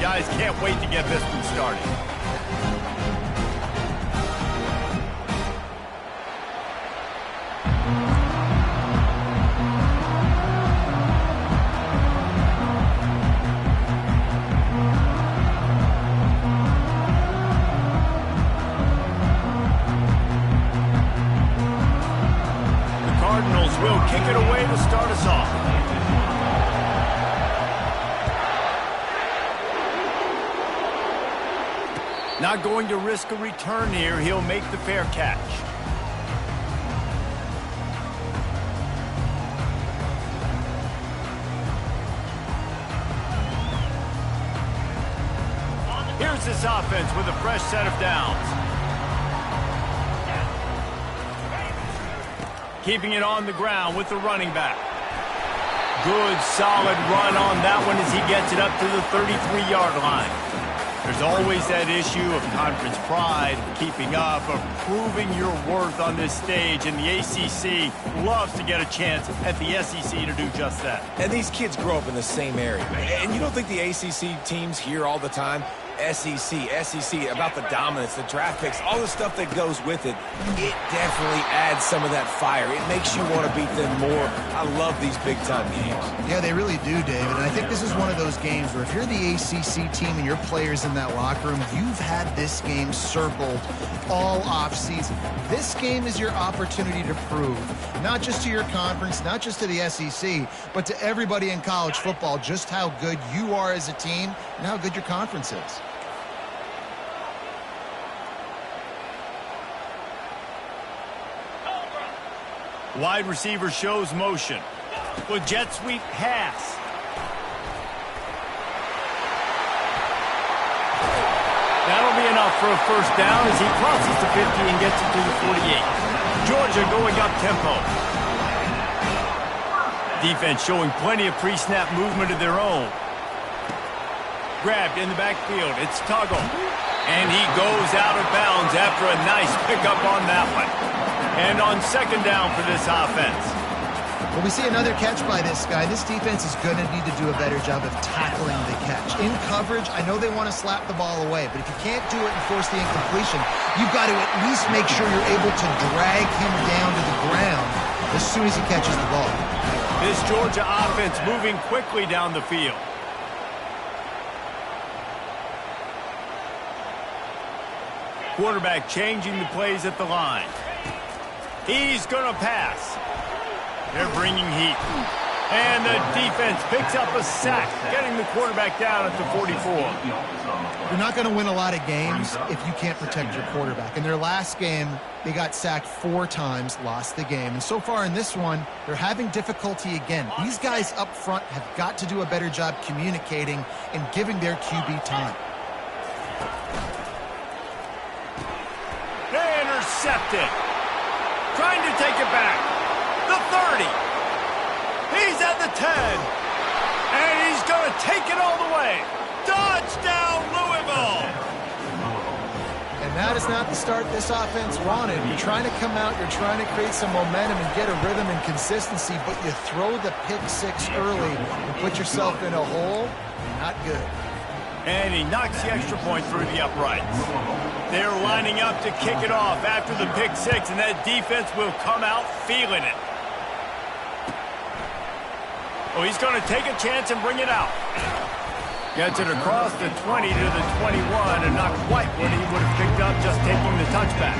guys can't wait to get this one started. Will kick it away to start us off. Not going to risk a return here. He'll make the fair catch. Here's this offense with a fresh set of downs. Keeping it on the ground with the running back. Good, solid run on that one as he gets it up to the 33-yard line. There's always that issue of conference pride, of keeping up, of proving your worth on this stage, and the ACC loves to get a chance at the SEC to do just that. And these kids grow up in the same area. And you don't think the ACC teams hear all the time, SEC, about the dominance, the draft picks, all the stuff that goes with it. It definitely adds some of that fire. It makes you want to beat them more. I love these big-time games. Yeah, they really do, David. And I think this is one of those games where if you're the ACC team and your players in that locker room, you've had this game circled all offseason. This game is your opportunity to prove, not just to your conference, not just to the SEC, but to everybody in college football, just how good you are as a team and how good your conference is. Wide receiver shows motion. With jet sweep pass. That'll be enough for a first down as he crosses the 50 and gets it to the 48. Georgia going up tempo. Defense showing plenty of pre-snap movement of their own. Grabbed in the backfield. It's Tuggle. And he goes out of bounds after a nice pickup on that one. And on second down for this offense. Well, we see another catch by this guy. This defense is going to need to do a better job of tackling the catch. In coverage, I know they want to slap the ball away, but if you can't do it and force the incompletion, you've got to at least make sure you're able to drag him down to the ground as soon as he catches the ball. This Georgia offense moving quickly down the field. Quarterback changing the plays at the line. He's going to pass. They're bringing heat. And the defense picks up a sack, getting the quarterback down at the 44. You're not going to win a lot of games if you can't protect your quarterback. In their last game, they got sacked 4 times, lost the game. And so far in this one, they're having difficulty again. These guys up front have got to do a better job communicating and giving their QB time. Intercepted. Trying to take it back. The 30. He's at the 10. And he's going to take it all the way. Touchdown, Louisville. And that is not the start this offense wanted. You're trying to come out, you're trying to create some momentum and get a rhythm and consistency, but you throw the pick 6 early and put yourself in a hole. Not good. And he knocks the extra point through the uprights. They're lining up to kick it off after the pick 6, and that defense will come out feeling it. Oh, he's going to take a chance and bring it out. Gets it across the 20 to the 21, and not quite what he would have picked up just taking the touchback.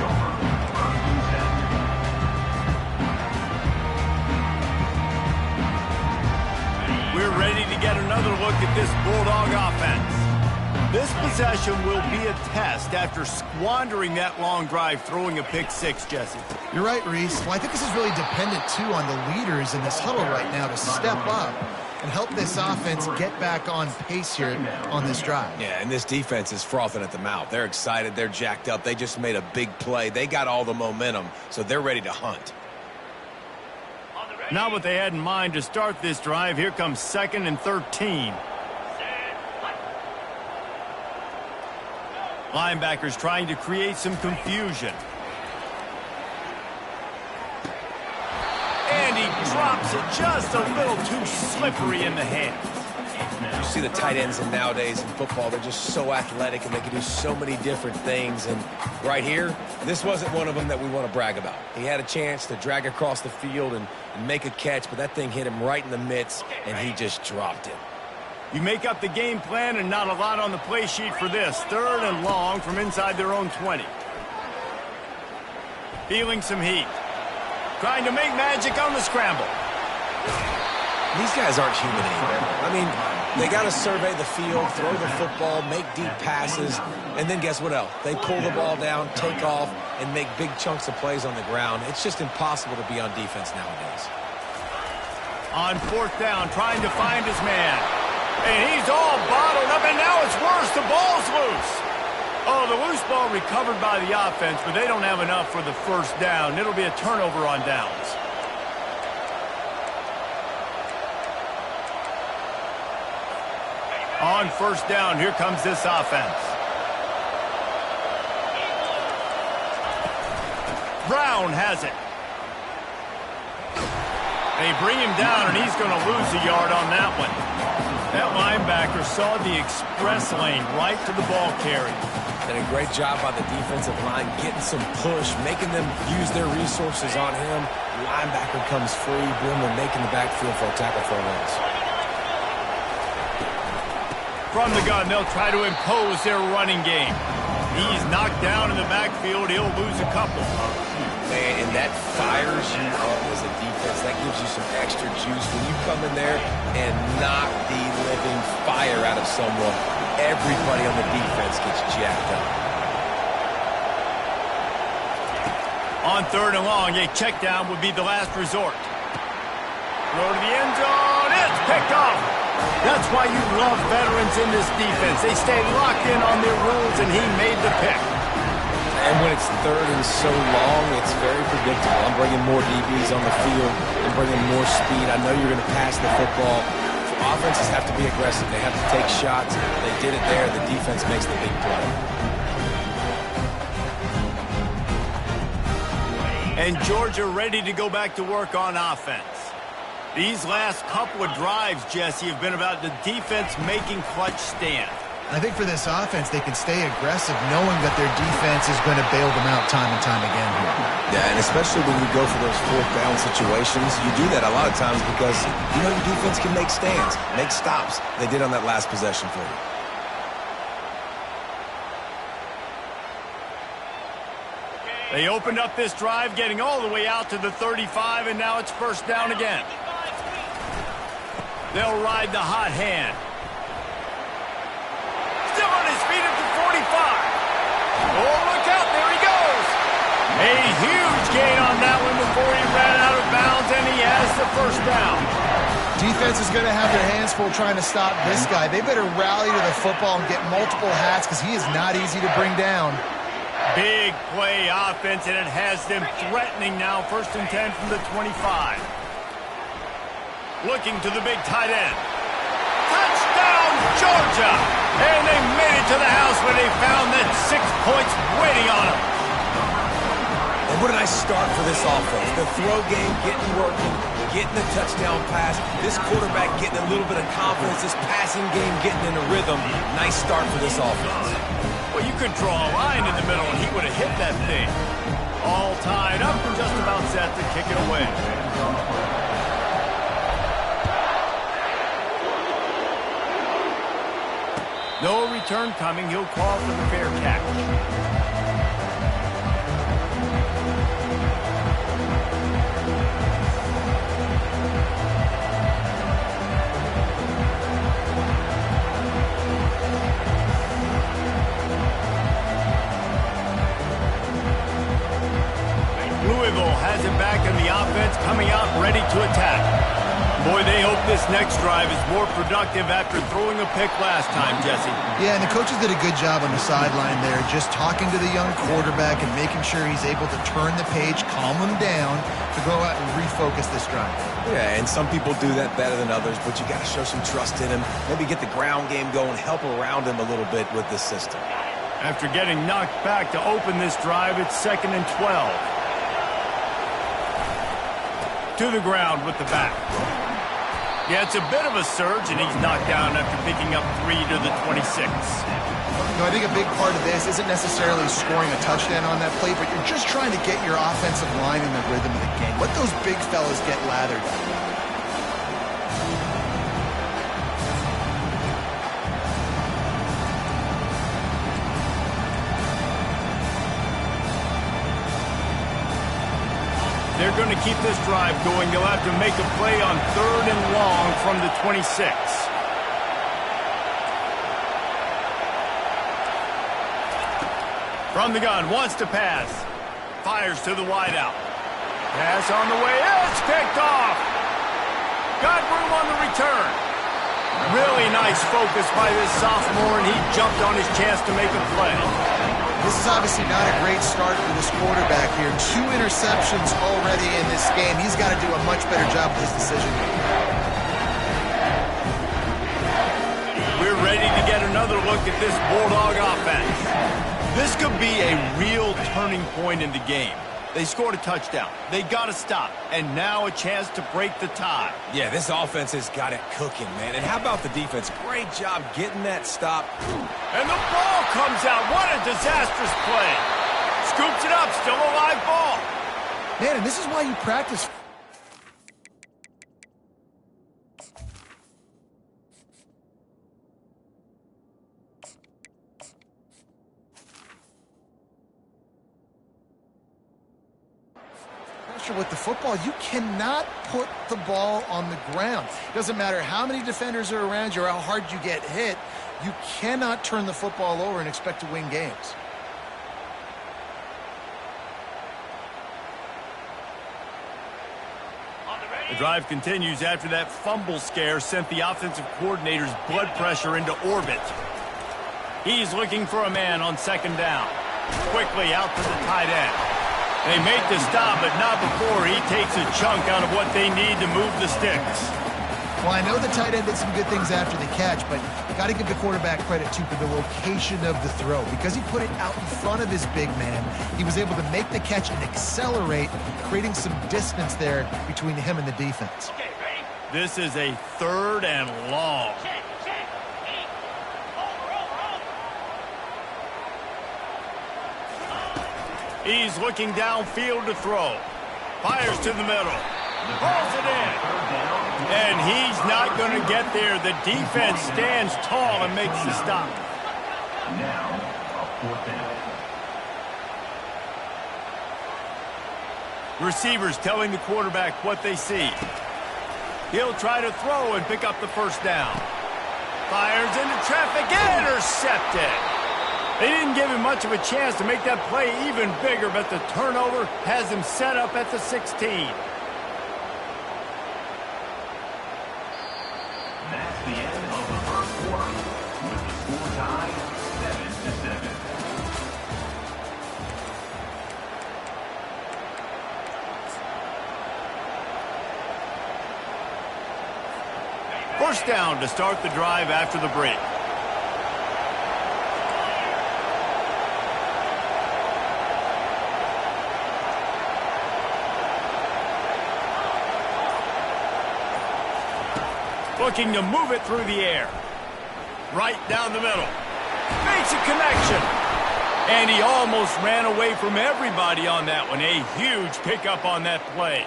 We're ready to get another look at this Bulldog offense. This possession will be a test after squandering that long drive, throwing a pick 6, Jesse. You're right, Reese. Well, I think this is really dependent, too, on the leaders in this huddle right now to step up and help this offense get back on pace here on this drive. Yeah, and this defense is frothing at the mouth. They're excited. They're jacked up. They just made a big play. They got all the momentum, so they're ready to hunt. Not what they had in mind to start this drive. Here comes 2nd and 13. Linebackers trying to create some confusion. And he drops it just a little too slippery in the hands. You see the tight ends in nowadays in football, they're just so athletic and they can do so many different things. And right here, this wasn't one of them that we want to brag about. He had a chance to drag across the field and make a catch, but that thing hit him right in the midst, and he just dropped it. You make up the game plan and not a lot on the play sheet for this. 3rd and long from inside their own 20. Feeling some heat. Trying to make magic on the scramble. These guys aren't human anymore. I mean, they got to survey the field, throw the football, make deep passes, and then guess what else? They pull the ball down, take off, and make big chunks of plays on the ground. It's just impossible to be on defense nowadays. On 4th down, trying to find his man. And he's all bottled up, and now it's worse. The ball's loose. Oh, the loose ball recovered by the offense, but they don't have enough for the 1st down. It'll be a turnover on downs. On 1st down, here comes this offense. Brown has it. They bring him down, and he's going to lose a yard on that one. That linebacker saw the express lane right to the ball carrier. Did a great job by the defensive line, getting some push, making them use their resources on him. The linebacker comes free, boom, and making the backfield for a tackle for a loss. From the gun, they'll try to impose their running game. He's knocked down in the backfield. He'll lose a couple. Man, and that fires you up as a defense. That gives you some extra juice. When you come in there and knock the living fire out of someone, everybody on the defense gets jacked up. On 3rd and long, a check down would be the last resort. Throw to the end zone. It's picked off. That's why you love veterans in this defense. They stay locked in on their rules, and he made the pick. And when it's 3rd and so long, it's very predictable. I'm bringing more DBs on the field. I'm bringing more speed. I know you're going to pass the football. So offenses have to be aggressive. They have to take shots. They did it there. The defense makes the big play. And Georgia ready to go back to work on offense. These last couple of drives, Jesse, have been about the defense making clutch stands. I think for this offense, they can stay aggressive knowing that their defense is going to bail them out time and time again here. Yeah, and especially when you go for those 4th down situations, you do that a lot of times because, you know, your defense can make stands, make stops. They did on that last possession for you. They opened up this drive, getting all the way out to the 35, and now it's 1st down again. They'll ride the hot hand. Still on his feet at the 45. Oh, look out, there he goes. A huge gain on that one before he ran out of bounds, and he has the 1st down. Defense is going to have their hands full trying to stop this guy. They better rally to the football and get multiple hats because he is not easy to bring down. Big play offense, and it has them threatening now. 1st and 10 from the 25. Looking to the big tight end. Touchdown, Georgia! And they made it to the house when they found that 6 points waiting on them. And what a nice start for this offense. The throw game getting working, getting the touchdown pass. This quarterback getting a little bit of confidence. This passing game getting in a rhythm. Nice start for this offense. Well, you could draw a line in the middle, and he would have hit that thing. All tied up and just about set to kick it away. No return coming. He'll call for the fair catch. Louisville has it back in the offense, coming out ready to attack. Boy, they hope this next drive is more productive after throwing a pick last time, Jesse. Yeah, and the coaches did a good job on the sideline there, just talking to the young quarterback and making sure he's able to turn the page, calm him down, to go out and refocus this drive. Yeah, and some people do that better than others, but you got to show some trust in him. Maybe get the ground game going, help around him a little bit with this system. After getting knocked back to open this drive, it's 2nd and 12. To the ground with the back. Yeah, it's a bit of a surge, and he's knocked down after picking up 3 to the 26. I think a big part of this isn't necessarily scoring a touchdown on that play, but you're just trying to get your offensive line in the rhythm of the game. Let those big fellas get lathered. They're going to keep this drive going. They'll have to make a play on 3rd and long from the 26. From the gun, wants to pass. Fires to the wideout. Pass on the way. It's picked off. Got room on the return. Really nice focus by this sophomore, and he jumped on his chance to make a play. This is obviously not a great start for this quarterback here. 2 interceptions already in this game. He's got to do a much better job with his decision-making. We're ready to get another look at this Bulldog offense. This could be a real turning point in the game. They scored a touchdown. They got to stop. And now a chance to break the tie. Yeah, this offense has got it cooking, man. And how about the defense? Great job getting that stop. And the ball comes out. What a disastrous play. Scoops it up. Still a live ball. Man, and this is why you practice. With the football, you cannot put the ball on the ground. It doesn't matter how many defenders are around you or how hard you get hit. You cannot turn the football over and expect to win games. The drive continues after that fumble scare sent the offensive coordinator's blood pressure into orbit. He's looking for a man on 2nd down. Quickly out to the tight end. They make the stop, but not before he takes a chunk out of what they need to move the sticks. Well, I know the tight end did some good things after the catch, but got to give the quarterback credit, too, for the location of the throw. Because he put it out in front of his big man, he was able to make the catch and accelerate, creating some distance there between him and the defense. This is a 3rd and long. He's looking downfield to throw. Fires to the middle. Pulls it in. And he's not going to get there. The defense stands tall and makes the stop. Now, a 4th down. Receivers telling the quarterback what they see. He'll try to throw and pick up the 1st down. Fires into traffic. Intercepted. They didn't give him much of a chance to make that play even bigger, but the turnover has him set up at the 16. That's the end of the 1st quarter, with the score tied 7-7. First down to start the drive after the break. Looking to move it through the air. Right down the middle. Makes a connection. And he almost ran away from everybody on that one. A huge pickup on that play.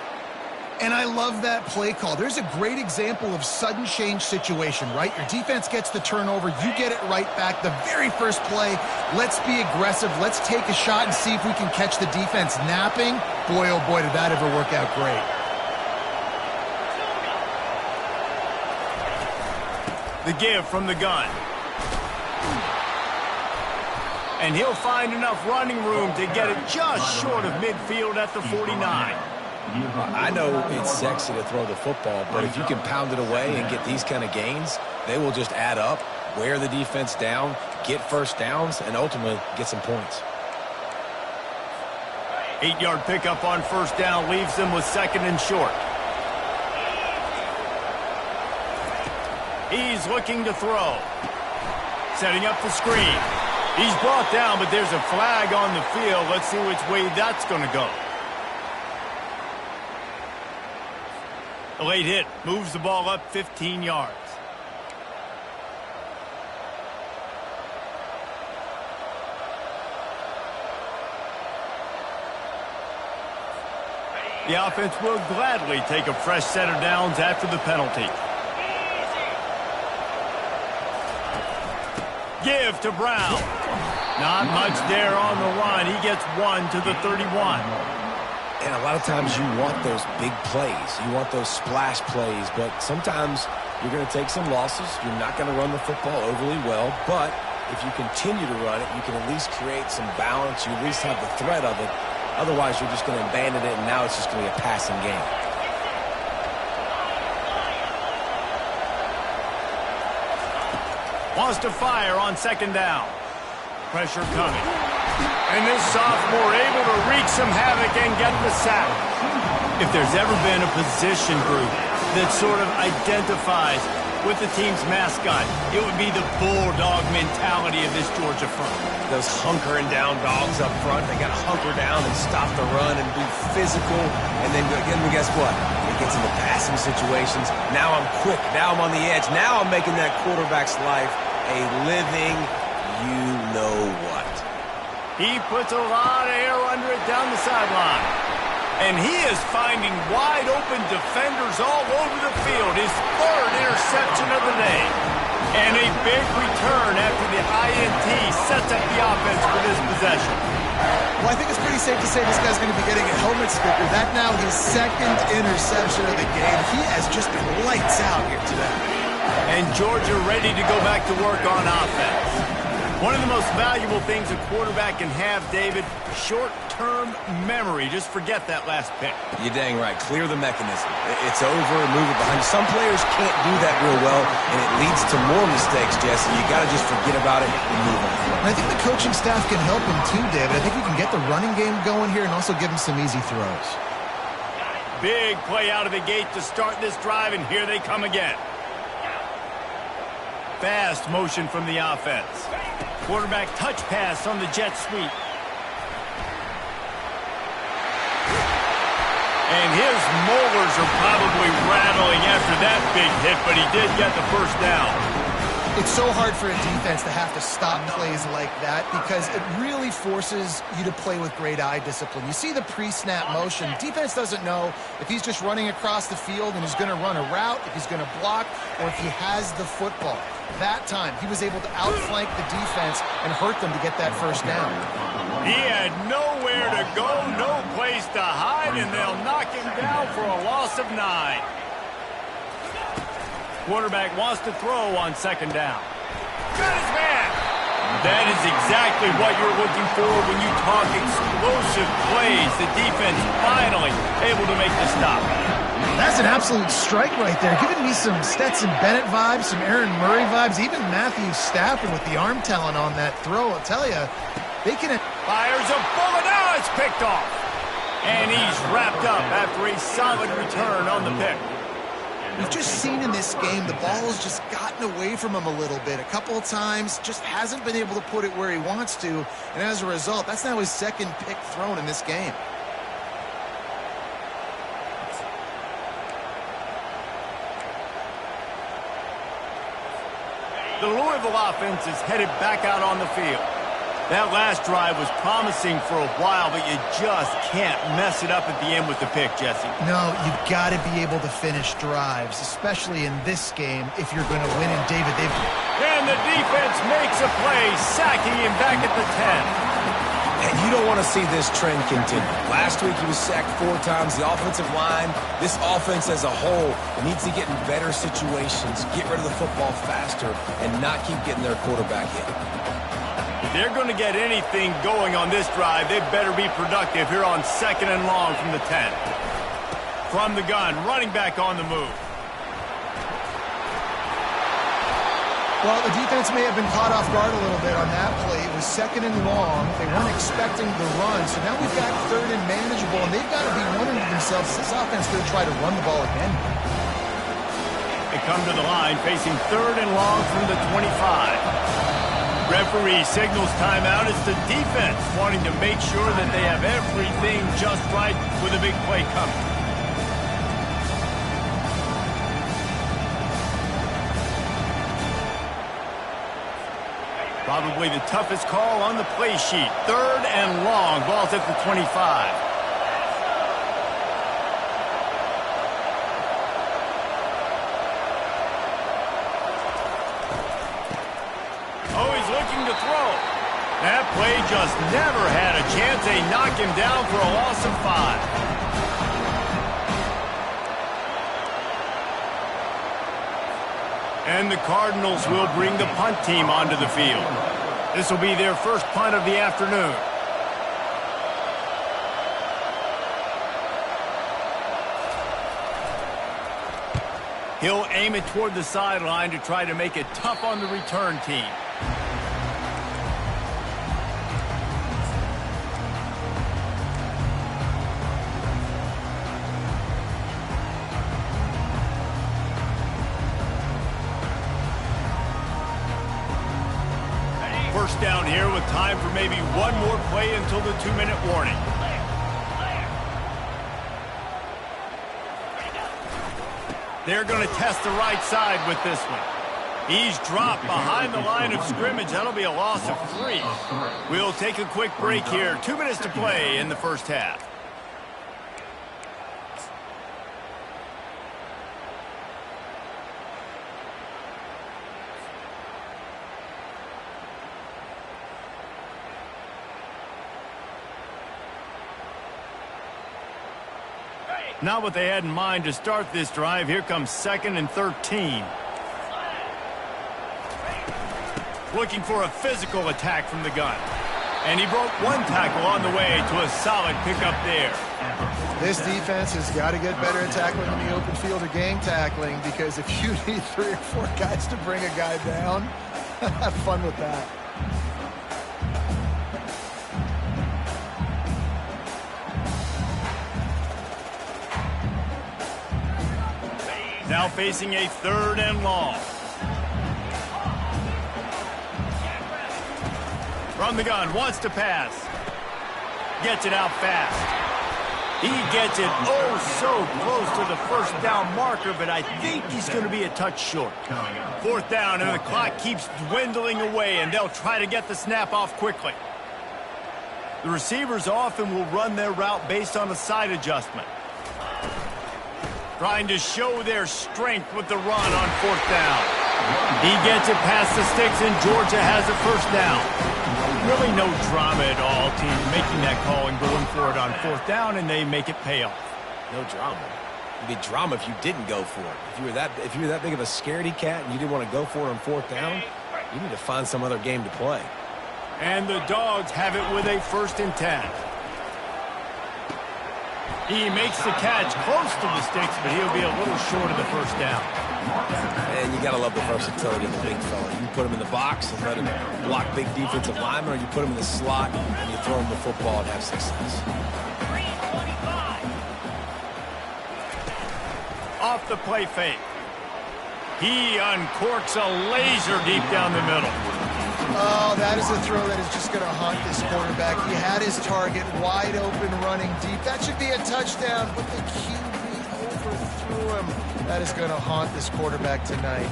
And I love that play call. There's a great example of sudden change situation, right? Your defense gets the turnover. You get it right back. The very first play, let's be aggressive. Let's take a shot and see if we can catch the defense napping. Boy, oh boy, did that ever work out great. The give from the gun. And he'll find enough running room to get it just short of midfield at the 49. I know it's sexy to throw the football, but if you can pound it away and get these kind of gains, they will just add up, wear the defense down, get 1st downs, and ultimately get some points. 8-yard pickup on 1st down leaves them with 2nd and short. He's looking to throw. Setting up the screen. He's brought down, but there's a flag on the field. Let's see which way that's going to go. A late hit moves the ball up 15 yards. The offense will gladly take a fresh set of downs after the penalty. Give to Brown. Not much there on the run. He gets 1 to the 31. And a lot of times you want those big plays. You want those splash plays. But sometimes you're going to take some losses. You're not going to run the football overly well. But if you continue to run it, you can at least create some balance. You at least have the threat of it. Otherwise, you're just going to abandon it, and now it's just going to be a passing game. Wants to fire on second down. Pressure coming. And this sophomore able to wreak some havoc and get the sack. If there's ever been a position group that sort of identifies with the team's mascot, it would be the bulldog mentality of this Georgia front. Those hunkering down dogs up front, they got to hunker down and stop the run and be physical. And then guess what? It gets into passing situations. Now I'm quick. Now I'm on the edge. Now I'm making that quarterback's life a living you-know-what. He puts a lot of air under it down the sideline. And he is finding wide-open defenders all over the field. His third interception of the day. And a big return after the INT sets up the offense for this possession. Well, I think it's pretty safe to say this guy's going to be getting a helmet sticker. That now his second interception of the game. He has just been lights out here today. And Georgia ready to go back to work on offense. One of the most valuable things a quarterback can have, David, short-term memory. Just forget that last pick. You're dang right. Clear the mechanism. It's over, move it behind. Some players can't do that real well, and it leads to more mistakes, Jesse. You got to just forget about it and move on. And I think the coaching staff can help him too, David. I think you can get the running game going here and also give him some easy throws. Big play out of the gate to start this drive, and here they come again. Fast motion from the offense. Quarterback touch pass on the jet sweep. And his molars are probably rattling after that big hit, but he did get the first down. It's so hard for a defense to have to stop plays like that because it really forces you to play with great eye discipline. You see the pre-snap motion. Defense doesn't know if he's just running across the field and he's going to run a route, if he's going to block, or if he has the football. That time, he was able to outflank the defense and hurt them to get that first down. He had nowhere to go, no place to hide, and they'll knock him down for a loss of 9. Quarterback wants to throw on second down. Got his man. That is exactly what you're looking for when you talk explosive plays. The defense finally able to make the stop. That's an absolute strike right there. Giving me some Stetson Bennett vibes, some Aaron Murray vibes, even Matthew Stafford with the arm talent on that throw. I'll tell you, they can... Fires a bullet. Now it's picked off. And he's wrapped up after a solid return on the pick. We've just seen in this game the ball has just gotten away from him a little bit. A couple of times, just hasn't been able to put it where he wants to. And as a result, that's now his second pick thrown in this game. The Louisville offense is headed back out on the field. That last drive was promising for a while, but you just can't mess it up at the end with the pick, Jesse. No, you've got to be able to finish drives, especially in this game if you're going to win. And David, and the defense makes a play, sacking him back at the 10. And you don't want to see this trend continue. Last week he was sacked 4 times. The offensive line, this offense as a whole, needs to get in better situations, get rid of the football faster, and not keep getting their quarterback hit. If they're going to get anything going on this drive, they better be productive here on second and long from the 10. From the gun, running back on the move. Well, the defense may have been caught off guard a little bit on that play. It was second and long. They weren't expecting the run. So now we've got third and manageable, and they've got to be wondering to themselves, is this offense going to try to run the ball again? They come to the line facing third and long from the 25. Referee signals timeout. It's the defense wanting to make sure that they have everything just right with a big play coming. Probably the toughest call on the play sheet. 3rd and long. Ball's at the 25. Oh, he's looking to throw. That play just never had a chance. They knock him down for a loss of 5. And the Cardinals will bring the punt team onto the field. This will be their first punt of the afternoon. He'll aim it toward the sideline to try to make it tough on the return team. First down here with time for maybe one more play until the 2-minute warning. They're going to test the right side with this one. He's dropped behind the line of scrimmage. That'll be a loss of 3. We'll take a quick break here. 2 minutes to play in the first half. Not what they had in mind to start this drive. Here comes 2nd and 13. Looking for a physical attack from the gun. And he broke one tackle on the way to a solid pickup there. This defense has got to get better at tackling in the open field or gang tackling, because if you need 3 or 4 guys to bring a guy down, have fun with that. Now facing a 3rd and long. From the gun, wants to pass. Gets it out fast. He gets it oh so close to the first down marker, but I think he's going to be a touch short. 4th down, and the clock keeps dwindling away, and they'll try to get the snap off quickly. The receivers often will run their route based on a side adjustment. Trying to show their strength with the run on 4th down. He gets it past the sticks, and Georgia has a first down. Really no drama at all. Team making that call and going for it on 4th down, and they make it pay off. No drama. It'd be drama if you didn't go for it. If you were that big of a scaredy cat and you didn't want to go for it on 4th down, you need to find some other game to play. And the Dogs have it with a 1st and 10. He makes the catch close to the sticks, but he'll be a little short of the first down. And you got to love the versatility of the big fella. You can put him in the box and let him block big defensive linemen, or you put him in the slot and you throw him the football and have success. Off the play fake. He uncorks a laser deep down the middle. Oh, that is a throw that is just going to haunt this quarterback. He had his target wide open running deep. That should be a touchdown, but the QB overthrew him. That is going to haunt this quarterback tonight.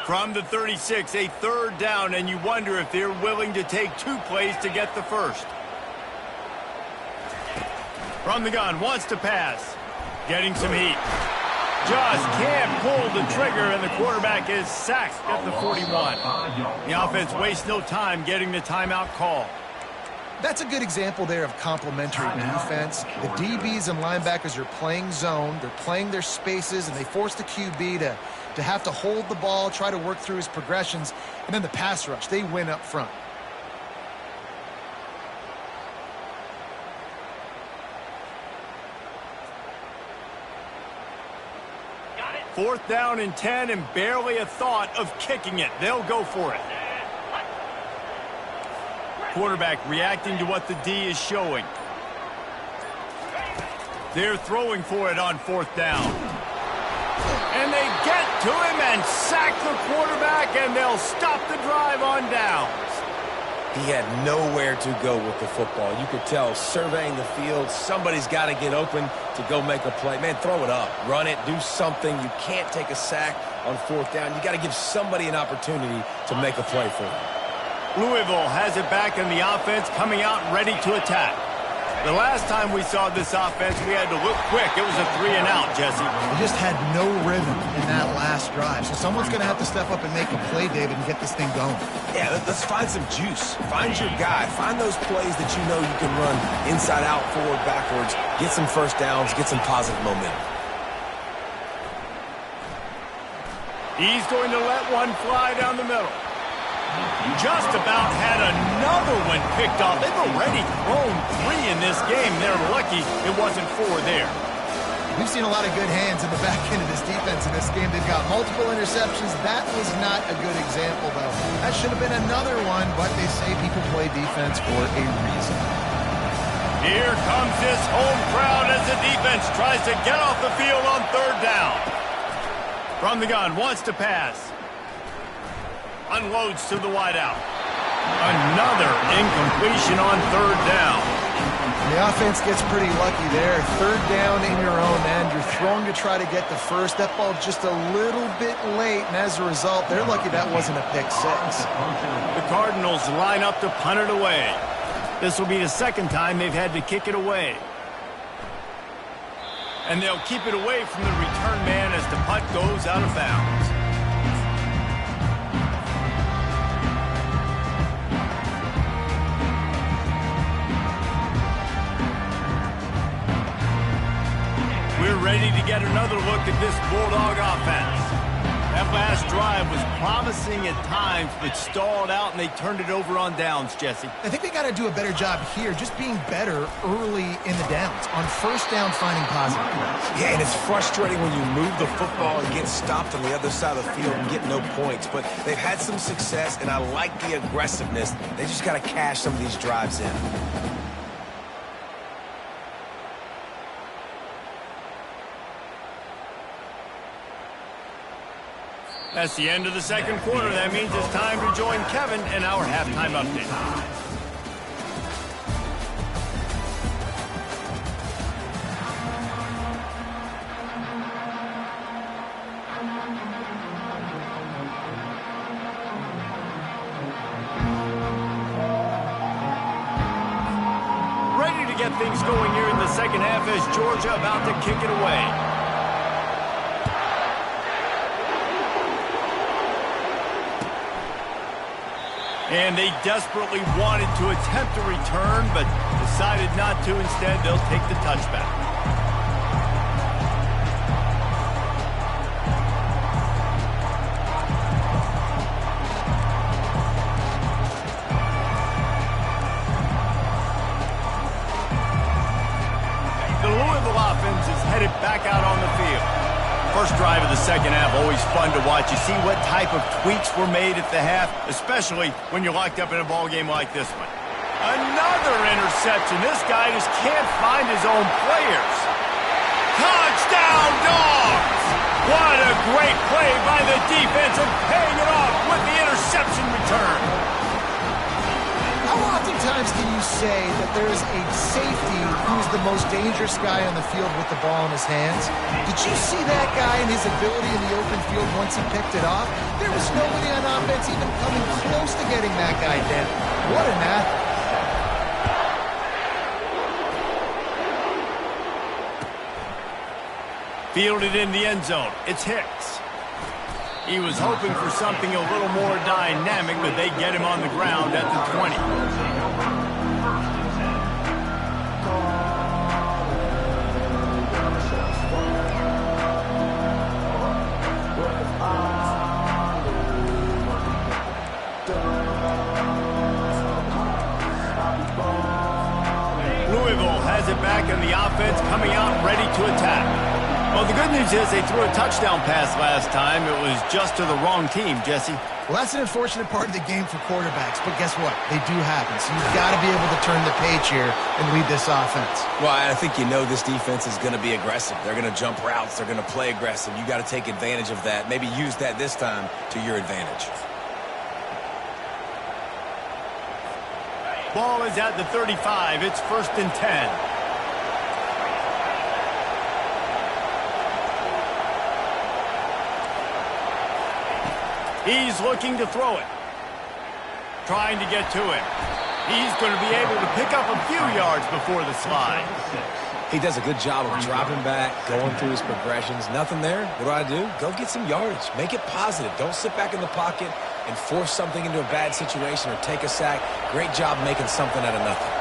From the 36, a 3rd down, and you wonder if they're willing to take 2 plays to get the first. From the gun, wants to pass. Getting some heat. Just can't pull the trigger, and the quarterback is sacked at the 41. The offense wastes no time getting the timeout call. That's a good example there of complementary defense. The DBs and linebackers are playing zone. They're playing their spaces, and they force the QB to have to hold the ball, try to work through his progressions, and then the pass rush, they win up front. Fourth down and 10, and barely a thought of kicking it. They'll go for it. Quarterback reacting to what the D is showing. They're throwing for it on 4th down. And they get to him and sack the quarterback, and they'll stop the drive on downs. He had nowhere to go with the football. You could tell, surveying the field, somebody's got to get open to go make a play. Man, throw it up. Run it. Do something. You can't take a sack on fourth down. You got to give somebody an opportunity to make a play for them. Louisville has it back in the offense, coming out ready to attack. The last time we saw this offense, we had to look quick. It was a 3-and-out, Jesse. They just had no rhythm in that last drive. So someone's going to have to step up and make a play, David, and get this thing going. Yeah, let's find some juice. Find your guy. Find those plays that you know you can run inside out, forward, backwards. Get some first downs. Get some positive momentum. He's going to let one fly down the middle. Just about had another one picked off. They've already thrown 3 in this game. They're lucky it wasn't 4 there. We've seen a lot of good hands in the back end of this defense in this game. They've got multiple interceptions. That was not a good example, though. That should have been another one, but they say people play defense for a reason. Here comes this home crowd as the defense tries to get off the field on third down. From the gun, wants to pass. Unloads to the wideout. Another incompletion on third down. The offense gets pretty lucky there. Third down in your own end. You're throwing to try to get the first. That ball just a little bit late, and as a result, they're lucky that wasn't a pick six. The Cardinals line up to punt it away. This will be the second time they've had to kick it away. And they'll keep it away from the return man as the punt goes out of bounds. We're ready to get another look at this Bulldog offense. That last drive was promising at times, but stalled out, and they turned it over on downs, Jesse. I think they got to do a better job here, just being better early in the downs. On first down, finding positive plays. Yeah, and it's frustrating when you move the football and get stopped on the other side of the field and get no points. But they've had some success, and I like the aggressiveness. They just got to cash some of these drives in. That's the end of the second quarter. That means it's time to join Kevin in our halftime update. Ready to get things going here in the second half as Georgia about to kick it away. And they desperately wanted to attempt a return, but decided not to. Instead, they'll take the touchback. The Louisville offense is headed back out on the field. First drive of the second half, always fun to watch. You see what type of tweaks were made at the half, especially when you're locked up in a ball game like this one. Another interception. This guy just can't find his own players. Touchdown, Dogs! What a great play by the defense and paying it off with the interception return. How oftentimes can you say that there's a safety who's the most dangerous guy on the field with the ball in his hands? Did you see that guy and his ability in the open field once he picked it off? There was nobody on offense even coming close to getting that guy down. What an athlete. Fielded in the end zone. It's Hicks. He was hoping for something a little more dynamic, but they get him on the ground at the 20. Louisville has it back in the offense, coming out ready to attack. Well, the good news is they threw a touchdown pass last time. It was just to the wrong team, Jesse. Well, that's an unfortunate part of the game for quarterbacks, but guess what? They do happen, so you've got to be able to turn the page here and lead this offense. Well, I think you know this defense is going to be aggressive. They're going to jump routes. They're going to play aggressive. You got to take advantage of that. Maybe use that this time to your advantage. Ball is at the 35. It's 1st and 10. He's looking to throw it. Trying to get to him. He's going to be able to pick up a few yards before the slide. He does a good job of dropping back, going through his progressions. Nothing there. What do? Go get some yardage. Make it positive. Don't sit back in the pocket and force something into a bad situation or take a sack. Great job making something out of nothing.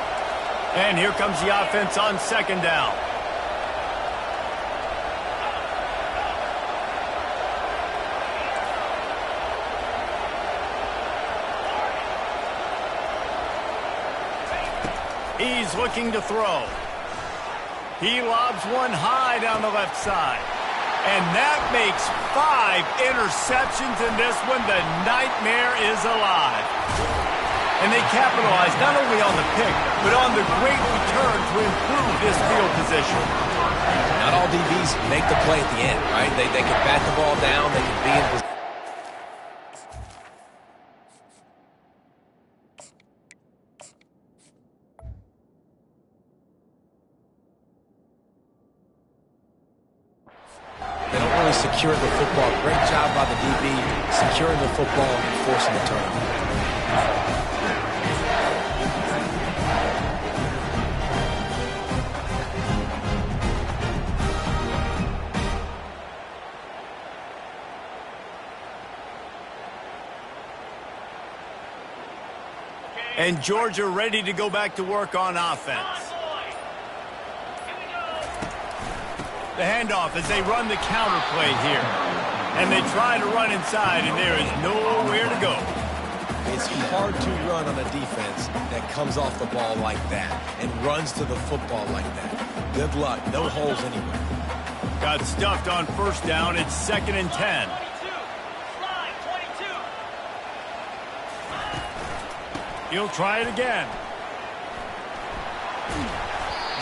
And here comes the offense on second down. He's looking to throw. He lobs one high down the left side. And that makes 5 interceptions in this one. The nightmare is alive. And they capitalize not only on the pick, but on the great return to improve this field position. Not all DBs make the play at the end, right? They can bat the ball down. They can be in position. Secure the football. Great job by the DB, securing the football and forcing the turnover. And Georgia ready to go back to work on offense. The handoff as they run the counter play here. And they try to run inside, and there is nowhere to go. It's hard to run on a defense that comes off the ball like that and runs to the football like that. Good luck. No holes anywhere. Got stuffed on first down. It's 2nd and 10. He'll try it again.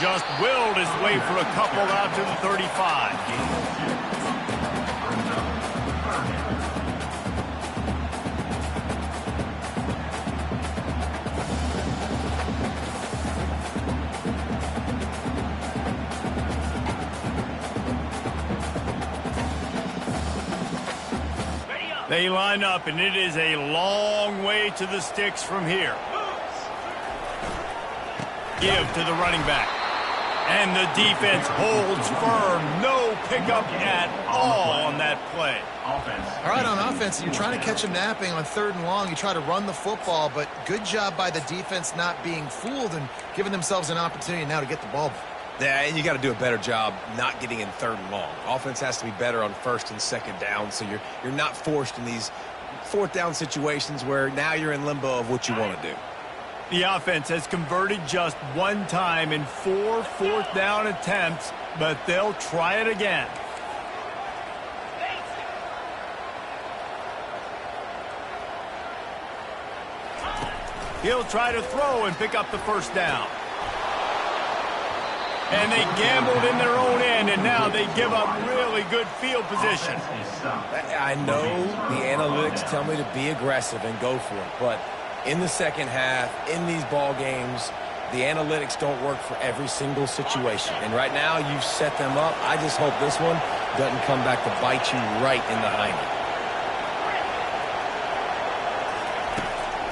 Just willed his way for a couple out to the 35. They line up, and it is a long way to the sticks from here. Give to the running back. And the defense holds firm. No pickup at all on that play. All right, on offense, you're trying to catch them napping on 3rd and long. You try to run the football, but good job by the defense not being fooled and giving themselves an opportunity now to get the ball back. Yeah, and you got to do a better job not getting in 3rd and long. Offense has to be better on 1st and 2nd down, so you're not forced in these 4th down situations where now you're in limbo of what you want to do. The offense has converted just one time in 4 4th down attempts, but they'll try it again. He'll try to throw and pick up the first down. And they gambled in their own end, and now they give up really good field position. I know the analytics tell me to be aggressive and go for it, but in the second half, in these ball games, the analytics don't work for every single situation. And right now, you've set them up. I just hope this one doesn't come back to bite you right in the hiney.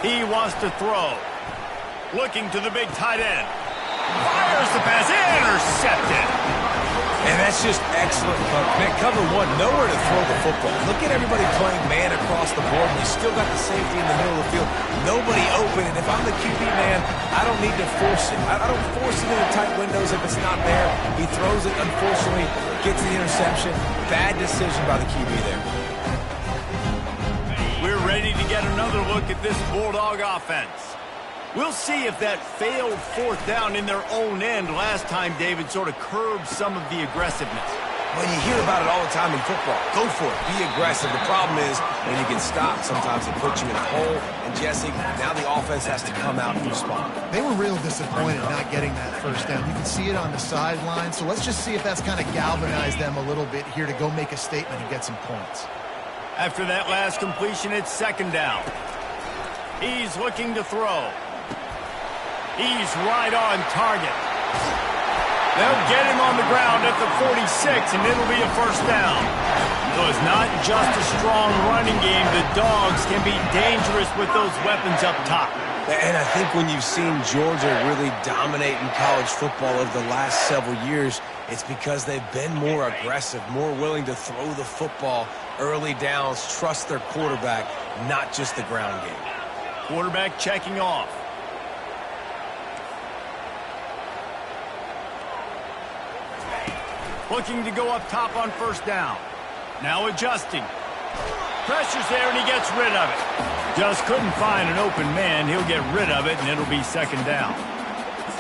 He wants to throw. Looking to the big tight end. Fires the pass. Intercepted. And that's just excellent. Man, cover one, nowhere to throw the football. Look at everybody playing man across the board. You still got the safety in the middle of the field. Nobody open. And if I'm the QB man, I don't need to force it. I don't force it into tight windows if it's not there. He throws it, unfortunately, gets the interception. Bad decision by the QB there. We're ready to get another look at this Bulldog offense. We'll see if that failed 4th down in their own end last time, David, sort of curbed some of the aggressiveness. Well, you hear about it all the time in football. Go for it. Be aggressive. The problem is when you get stopped, sometimes it puts you in a hole. And, Jesse, now the offense has to come out and respond. They were real disappointed not getting that first down. You can see it on the sideline. So let's just see if that's kind of galvanized them a little bit here to go make a statement and get some points. After that last completion, it's 2nd down. He's looking to throw. He's right on target. They'll get him on the ground at the 46, and it'll be a first down. So it's not just a strong running game. The Dogs can be dangerous with those weapons up top. And I think when you've seen Georgia really dominate in college football over the last several years, it's because they've been more aggressive, more willing to throw the football early downs, trust their quarterback, not just the ground game. Quarterback checking off. Looking to go up top on first down. Now adjusting. Pressure's there, and he gets rid of it. Just couldn't find an open man. He'll get rid of it, and it'll be second down.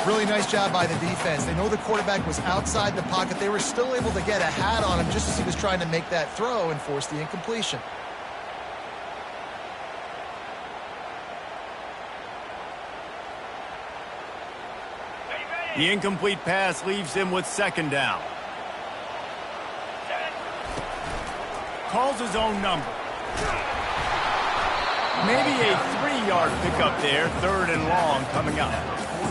Really nice job by the defense. They know the quarterback was outside the pocket. They were still able to get a hat on him just as he was trying to make that throw and force the incompletion. The incomplete pass leaves him with second down. Calls his own number. Maybe a 3-yard pickup there, third and long coming up.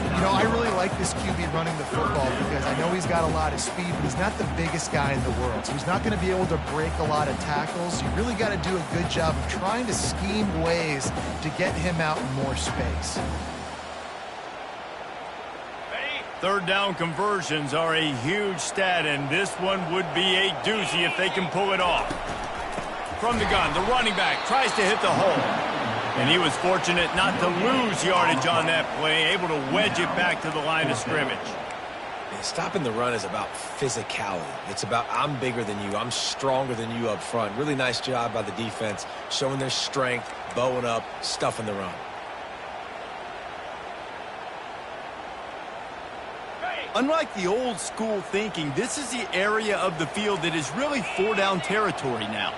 You know, I really like this QB running the football because I know he's got a lot of speed, but he's not the biggest guy in the world. So he's not going to be able to break a lot of tackles. You really got to do a good job of trying to scheme ways to get him out in more space. Third down conversions are a huge stat, and this one would be a doozy if they can pull it off. From the gun, the running back tries to hit the hole. And he was fortunate not to lose yardage on that play, able to wedge it back to the line of scrimmage. And stopping the run is about physicality. It's about I'm bigger than you, I'm stronger than you up front. Really nice job by the defense, showing their strength, bowing up, stuffing the run. Unlike the old school thinking, this is the area of the field that is really four-down territory now.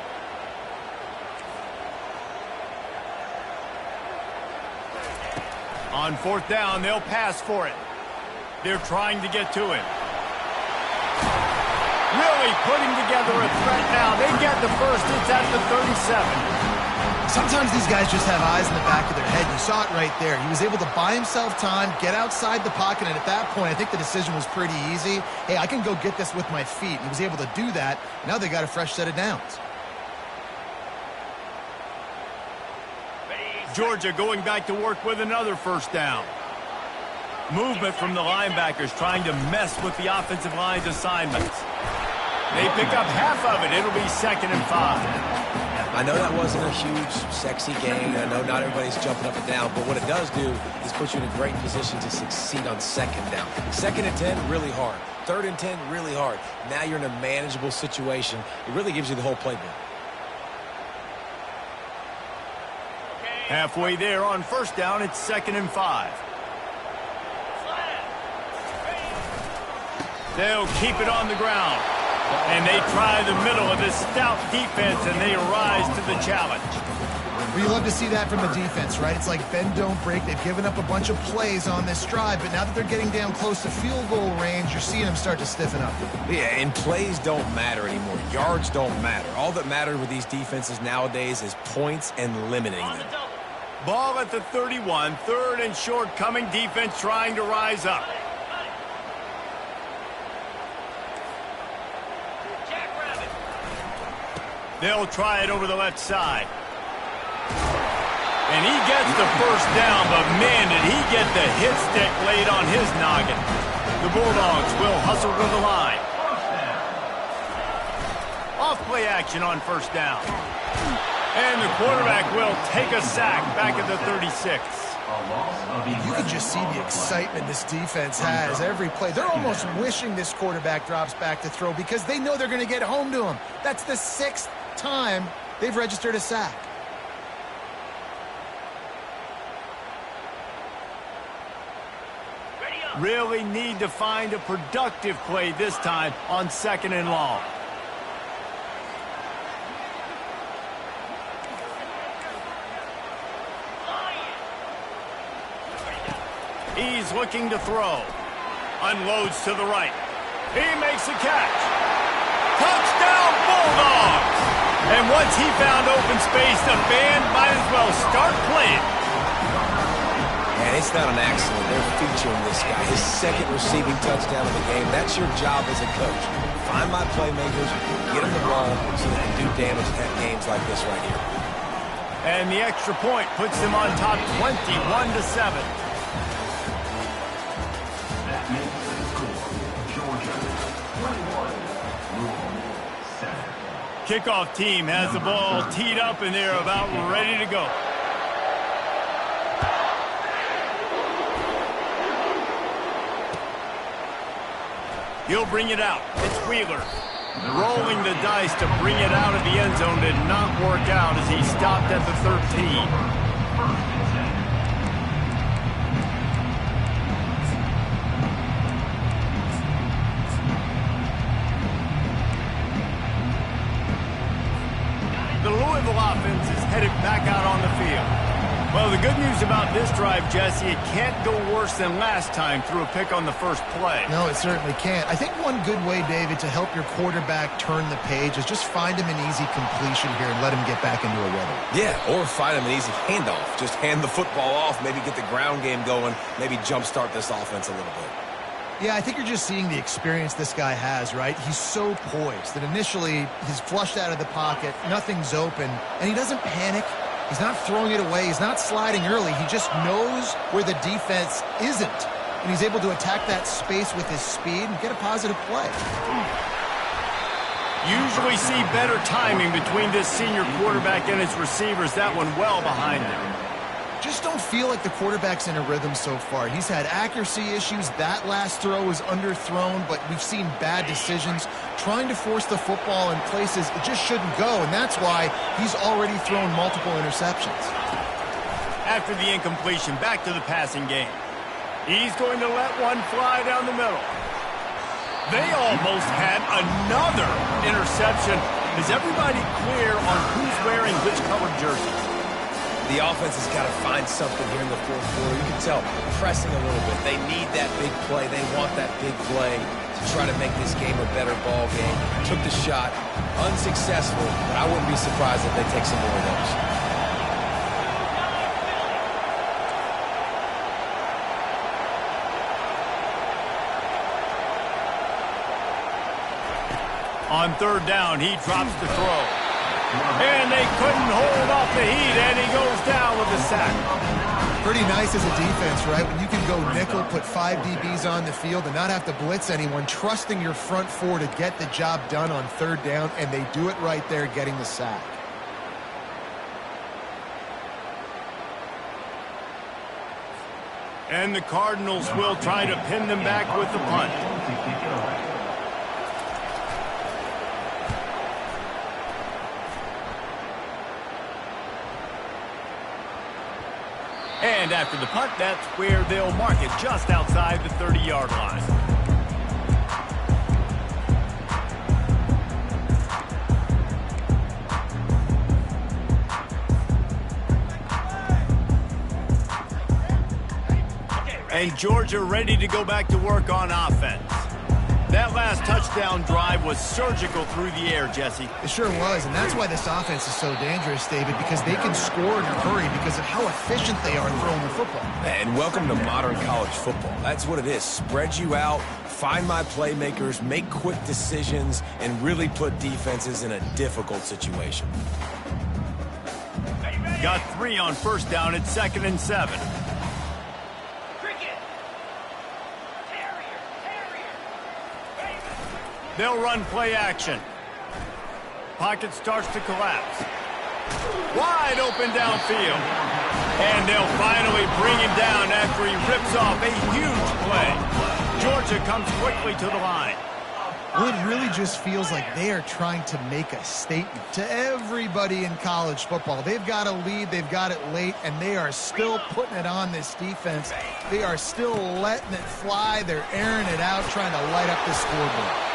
On fourth down, they'll pass for it. They're trying to get to him. Really putting together a threat now. They get the first. It's at the 37. Sometimes these guys just have eyes in the back of their head. You saw it right there. He was able to buy himself time, get outside the pocket, and at that point, I think the decision was pretty easy. Hey, I can go get this with my feet. And he was able to do that. Now they got a fresh set of downs. Georgia going back to work with another first down. Movement from the linebackers trying to mess with the offensive line's assignments. They pick up half of it. It'll be 2nd and 5. I know that wasn't a huge, sexy game. I know not everybody's jumping up and down, but what it does do is put you in a great position to succeed on second down. 2nd and 10, really hard. 3rd and 10, really hard. Now you're in a manageable situation. It really gives you the whole playbook. Halfway there on first down, it's 2nd and 5. They'll keep it on the ground. And they try the middle of this stout defense, and they rise to the challenge. Well, you love to see that from the defense, right? It's like bend, don't break. They've given up a bunch of plays on this drive, but now that they're getting down close to field goal range, you're seeing them start to stiffen up. Yeah, and plays don't matter anymore. Yards don't matter. All that matters with these defenses nowadays is points and limiting them. Ball at the 31, 3rd and short coming, defense trying to rise up. They'll try it over the left side. And he gets the first down, but man, did he get the hit stick laid on his noggin. The Bulldogs will hustle to the line. Off play action on first down. And the quarterback will take a sack back at the 36. You can just see the excitement this defense has every play. They're almost wishing this quarterback drops back to throw because they know they're going to get home to him. That's the 6th time they've registered a sack. Really need to find a productive play this time on 2nd and long. He's looking to throw. Unloads to the right. He makes a catch. Touchdown, Bulldogs! And once he found open space, the band might as well start playing. And it's not an accident. They're featuring this guy. His second receiving touchdown of the game. That's your job as a coach. Find my playmakers, get them the ball so they can do damage at games like this right here. And the extra point puts them on top 21-7. That makes the score. Georgia 21, Louisville 7. Kickoff team has the ball teed up, and they're about ready to go. He'll bring it out. It's Wheeler. Rolling the dice to bring it out of the end zone did not work out as he stopped at the 13. The Louisville offense is headed back out on the field. Well, the good news about this drive, Jesse, it can't go worse than last time through a pick on the first play. No, it certainly can't. I think one good way, David, to help your quarterback turn the page is just find him an easy completion here and let him get back into a rhythm. Yeah, or find him an easy handoff. Just hand the football off, maybe get the ground game going, maybe jumpstart this offense a little bit. Yeah, I think you're just seeing the experience this guy has, right? He's so poised that initially he's flushed out of the pocket, nothing's open, and he doesn't panic. He's not throwing it away. He's not sliding early. He just knows where the defense isn't, and he's able to attack that space with his speed and get a positive play. Usually see better timing between this senior quarterback and his receivers. That one well behind him. Just don't feel like the quarterback's in a rhythm so far. He's had accuracy issues. That last throw was underthrown, but we've seen bad decisions. Trying to force the football in places it just shouldn't go, and that's why he's already thrown multiple interceptions. After the incompletion, back to the passing game. He's going to let one fly down the middle. They almost had another interception. Is everybody clear on who's wearing which colored jersey? The offense has got to find something here in the fourth quarter. You can tell, pressing a little bit. They need that big play. They want that big play to try to make this game a better ball game. Took the shot, unsuccessful, but I wouldn't be surprised if they take some more of those. On third down, he drops the throw. And they couldn't hold off the heat, and he goes down with a sack. Pretty nice as a defense, right? When you can go nickel, put 5 DBs on the field and not have to blitz anyone, trusting your front four to get the job done on third down, and they do it right there, getting the sack. And the Cardinals will try to pin them back with the punt. And after the punt, that's where they'll mark it, just outside the 30-yard line. And Georgia ready to go back to work on offense. That last touchdown drive was surgical through the air, Jesse. It sure was, and that's why this offense is so dangerous, David, because they can score in a hurry because of how efficient they are throwing the football. And welcome to modern college football. That's what it is. Spread you out, find my playmakers, make quick decisions, and really put defenses in a difficult situation. Got 3 on first down at 2nd and 7. They'll run play action. Pocket starts to collapse. Wide open downfield. And they'll finally bring him down after he rips off a huge play. Georgia comes quickly to the line. Well, it really just feels like they are trying to make a statement to everybody in college football. They've got a lead, they've got it late, and they are still putting it on this defense. They are still letting it fly. They're airing it out, trying to light up the scoreboard.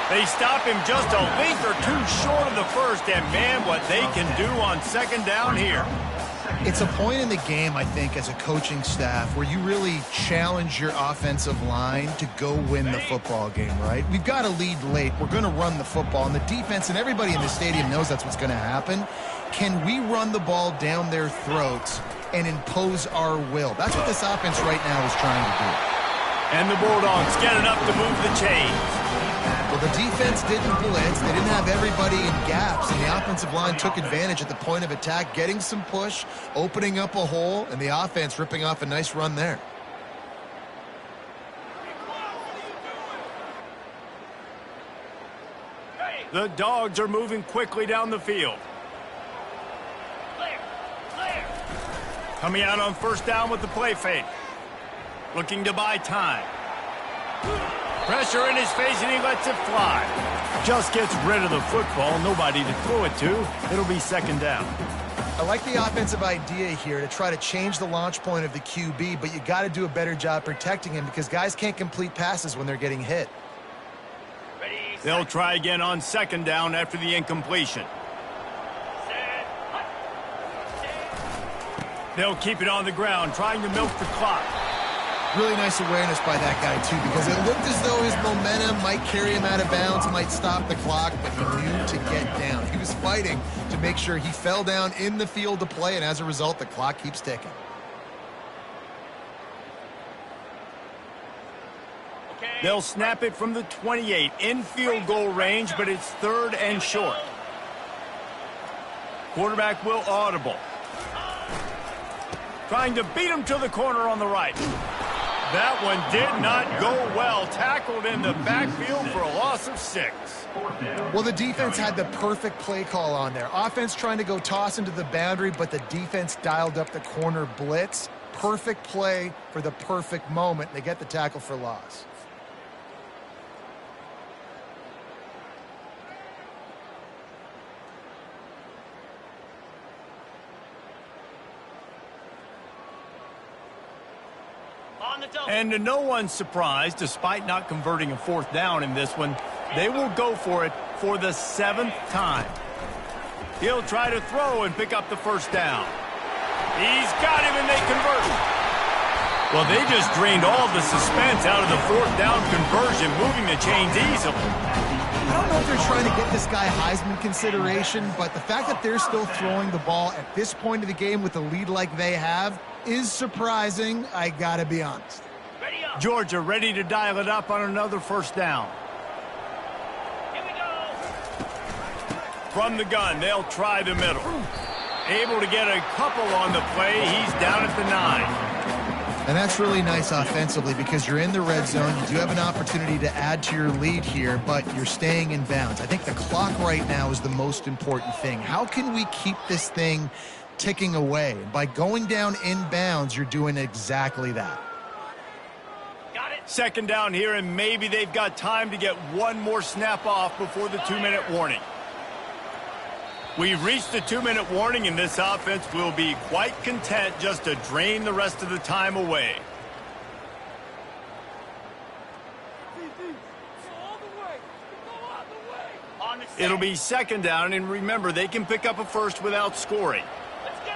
They stop him just a length or two short of the first, and man, what they can do on second down here. It's a point in the game, I think, as a coaching staff where you really challenge your offensive line to go win the football game, right? We've got a lead late. We're going to run the football, and the defense and everybody in the stadium knows that's what's going to happen. can we run the ball down their throats and impose our will? That's what this offense right now is trying to do. And the Bulldogs get it up to move the chains. Well, the defense didn't blitz. They didn't have everybody in gaps, and the offensive line took advantage at the point of attack, getting some push, opening up a hole, and the offense ripping off a nice run there. The Dogs are moving quickly down the field. Coming out on first down with the play fake. Looking to buy time. Pressure in his face, and he lets it fly. Just gets rid of the football. Nobody to throw it to. It'll be second down. I like the offensive idea here to try to change the launch point of the QB, but you got to do a better job protecting him because guys can't complete passes when they're getting hit. They'll try again on second down after the incompletion. They'll keep it on the ground, trying to milk the clock. Really nice awareness by that guy, too, because it looked as though his momentum might carry him out of bounds, might stop the clock, but he knew to get down. He was fighting to make sure he fell down in the field to play, and as a result, the clock keeps ticking. They'll snap it from the 28 in field goal range, but it's third and short. Quarterback will audible. Trying to beat him to the corner on the right. That one did not go well. Tackled in the backfield for a loss of 6. Well, the defense had the perfect play call on there. Offense trying to go toss into the boundary, but the defense dialed up the corner blitz. Perfect play for the perfect moment. They get the tackle for loss. And to no one's surprise, despite not converting a fourth down in this one, they will go for it for the 7th time. He'll try to throw and pick up the first down. He's got him, and they convert. Well, they just drained all of the suspense out of the fourth down conversion, moving the chains easily. I don't know if they're trying to get this guy Heisman consideration, but the fact that they're still throwing the ball at this point of the game with a lead like they have is surprising, I gotta be honest. Georgia ready to dial it up on another first down. Here we go. From the gun, they'll try the middle. Able to get a couple on the play. He's down at the 9. And that's really nice offensively because you're in the red zone. You do have an opportunity to add to your lead here, but you're staying in bounds. I think the clock right now is the most important thing. How can we keep this thing ticking away? By going down in bounds, you're doing exactly that. Got it. Second down here, and maybe they've got time to get one more snap off before the 2-minute warning. We've reached the 2-minute warning, and this offense will be quite content just to drain the rest of the time away. It'll be second down, and remember, they can pick up a first without scoring. Let's go.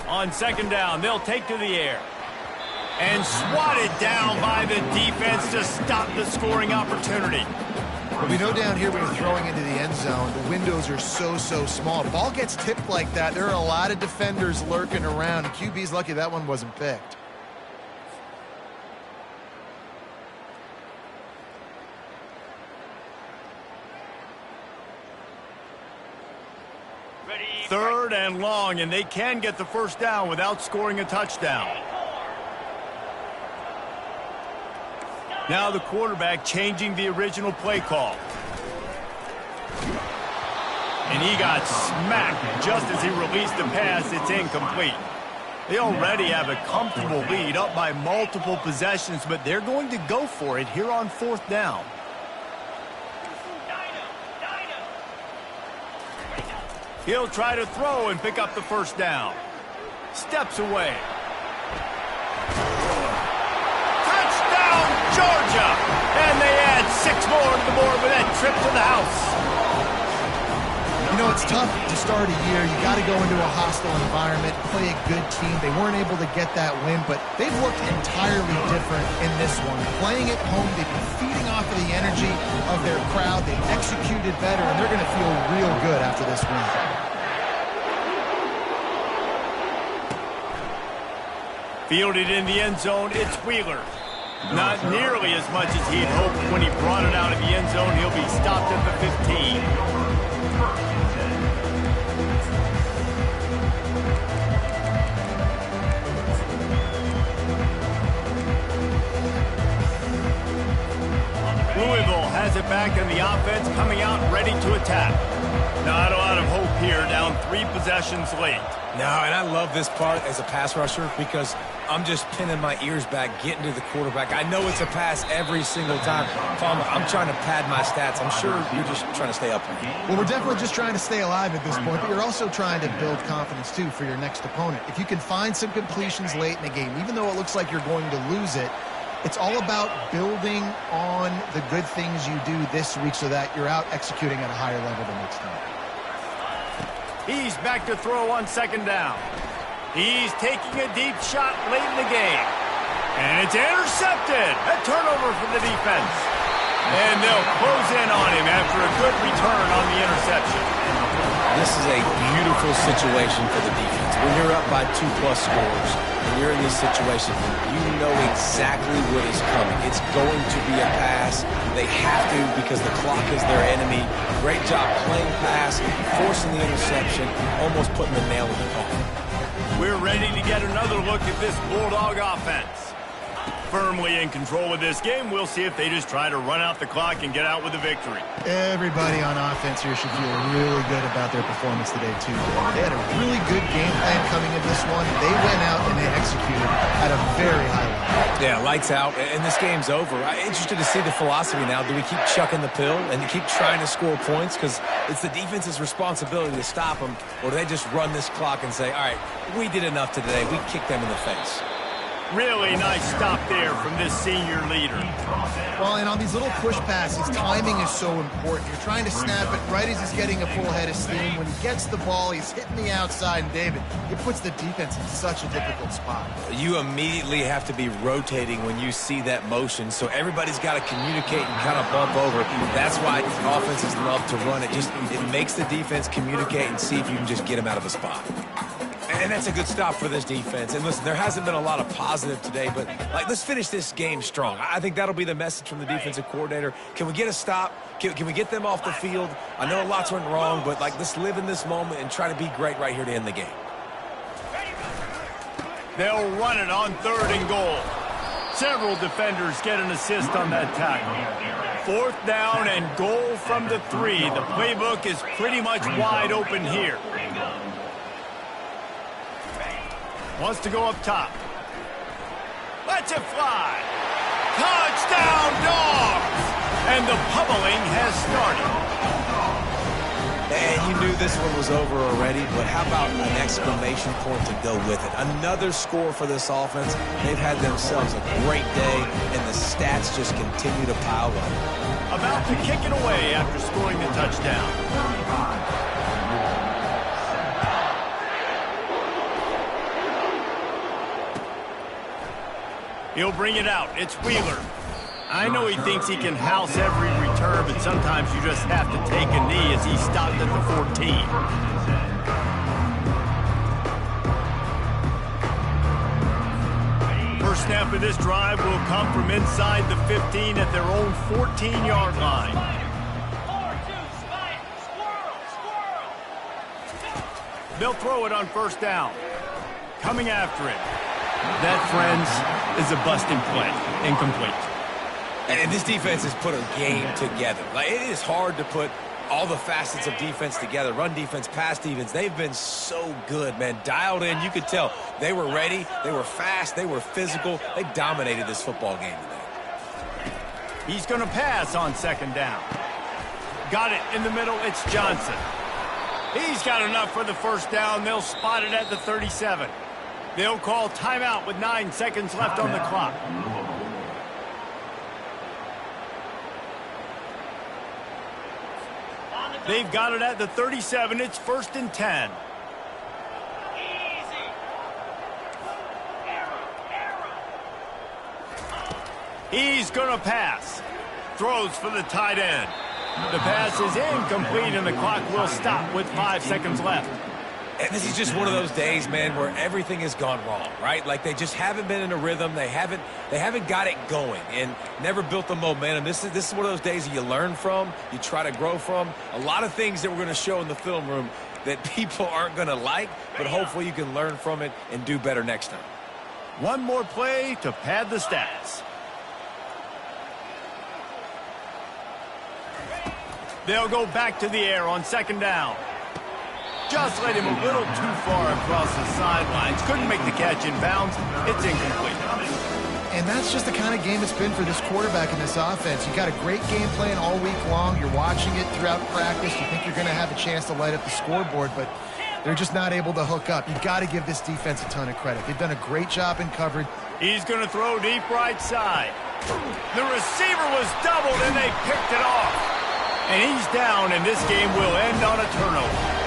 On second down, they'll take to the air. And swatted down by the defense to stop the scoring opportunity. But we know down here when you're throwing into the end zone, the windows are so small. Ball gets tipped like that, there are a lot of defenders lurking around. QB's lucky that one wasn't picked. Third and long, and they can get the first down without scoring a touchdown. Now the quarterback changing the original play call. And he got smacked just as he released the pass. It's incomplete. They already have a comfortable lead, up by multiple possessions, but they're going to go for it here on fourth down. He'll try to throw and pick up the first down. Steps away. Touchdown, Georgia! And they add 6 more to the board with that trip to the house. You know, it's tough to start a year. You got to go into a hostile environment, play a good team. They weren't able to get that win, but they've looked entirely different in this one. Playing at home, they've been feeding off of the energy of their crowd. They've executed better, and they're going to feel real good after this win. Fielded in the end zone, it's Wheeler. Not nearly as much as he'd hoped when he brought it out of the end zone. He'll be stopped at the 15. Louisville has it back in the offense, coming out ready to attack. Not a lot of hope here, down 3 possessions late. No, and I love this part as a pass rusher because I'm just pinning my ears back, getting to the quarterback. I know it's a pass every single time. Palmer, I'm trying to pad my stats. I'm sure you're just trying to stay up. Well, we're definitely just trying to stay alive at this point, but you're also trying to build confidence, too, for your next opponent. If you can find some completions late in the game, even though it looks like you're going to lose it, it's all about building on the good things you do this week so that you're out executing at a higher level the next time. He's back to throw on second down. He's taking a deep shot late in the game. And it's intercepted. A turnover for the defense. And they'll close in on him after a good return on the interception. This is a beautiful situation for the defense. When you're up by 2+ scores, when you're in this situation, you know exactly what is coming. It's going to be a pass. They have to because the clock is their enemy. Great job playing pass, forcing the interception, almost putting the nail in the coffin. We're ready to get another look at this Bulldog offense. Firmly in control of this game. We'll see if they just try to run out the clock and get out with a victory. Everybody on offense here should feel really good about their performance today, too. They had a really good game plan coming in this one. They went out and they executed at a very high level. Yeah, lights out, and this game's over. I'm interested to see the philosophy now. Do we keep chucking the pill and keep trying to score points? Because it's the defense's responsibility to stop them, or do they just run this clock and say, all right, we did enough today. We kicked them in the face. Really nice stop there from this senior leader. Well, and on these little push passes, timing is so important. You're trying to snap it right as he's getting a full head of steam. When he gets the ball, he's hitting the outside, and David, it puts the defense in such a difficult spot. You immediately have to be rotating when you see that motion, so everybody's got to communicate and kind of bump over. That's why offenses love to run it. It makes the defense communicate and see if you can just get them out of a spot. And that's a good stop for this defense. And listen, there hasn't been a lot of positive today, but let's finish this game strong. I think that'll be the message from the defensive coordinator. Can we get a stop? Can we get them off the field? I know lots went wrong, but let's live in this moment and try to be great right here to end the game. They'll run it on 3rd and goal. Several defenders get an assist on that tackle. 4th down and goal from the 3. The playbook is pretty much wide open here. Wants to go up top. Lets it fly. Touchdown, Dogs! And the pummeling has started. And you knew this one was over already, but how about an exclamation point to go with it? Another score for this offense. They've had themselves a great day, and the stats just continue to pile up. About to kick it away after scoring the touchdown. He'll bring it out. It's Wheeler. I know he thinks he can house every return, but sometimes you just have to take a knee as he stopped at the 14. First snap of this drive will come from inside the 15 at their own 14-yard line. They'll throw it on 1st down. Coming after it. That, friends, is a busting play. Incomplete. And this defense has put a game together. It is hard to put all the facets of defense together. Run defense, pass defense. They've been so good, man. Dialed in. You could tell they were ready. They were fast. They were physical. They dominated this football game today. He's going to pass on 2nd down. Got it in the middle. It's Johnson. He's got enough for the 1st down. They'll spot it at the 37. They'll call timeout with 9 seconds left on the clock. They've got it at the 37. It's 1st and 10. He's going to pass. Throws for the tight end. The pass is incomplete, and the clock will stop with 5 seconds left. And this is just one of those days, man, where everything has gone wrong, right? Like they just haven't been in a rhythm. They haven't got it going and never built the momentum. This is one of those days that you learn from, you try to grow from. A lot of things that we're going to show in the film room that people aren't going to like, but hopefully you can learn from it and do better next time. One more play to pad the stats. They'll go back to the air on 2nd down. Just led him a little too far across the sidelines. Couldn't make the catch in bounds. It's incomplete. And that's just the kind of game it's been for this quarterback in this offense. You got a great game plan all week long. You're watching it throughout practice. You think you're going to have a chance to light up the scoreboard, but they're just not able to hook up. You've got to give this defense a ton of credit. They've done a great job in coverage. He's going to throw deep right side. The receiver was doubled, and they picked it off. And he's down, and this game will end on a turnover.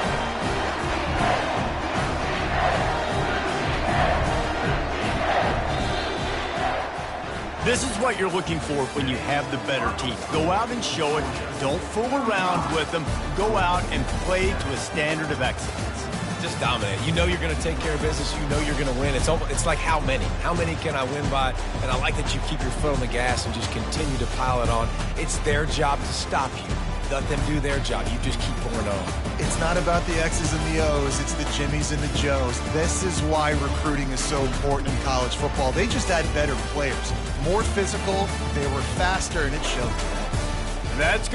This is what you're looking for when you have the better team. Go out and show it. Don't fool around with them. Go out and play to a standard of excellence. Just dominate. You know you're going to take care of business. You know you're going to win. It's like how many? How many can I win by? And I like that you keep your foot on the gas and just continue to pile it on. It's their job to stop you. Let them do their job. You just keep going on. It's not about the X's and the O's. It's the Jimmies and the Joes. This is why recruiting is so important in college football. They just had better players. More physical. They were faster, and it showed. That's good.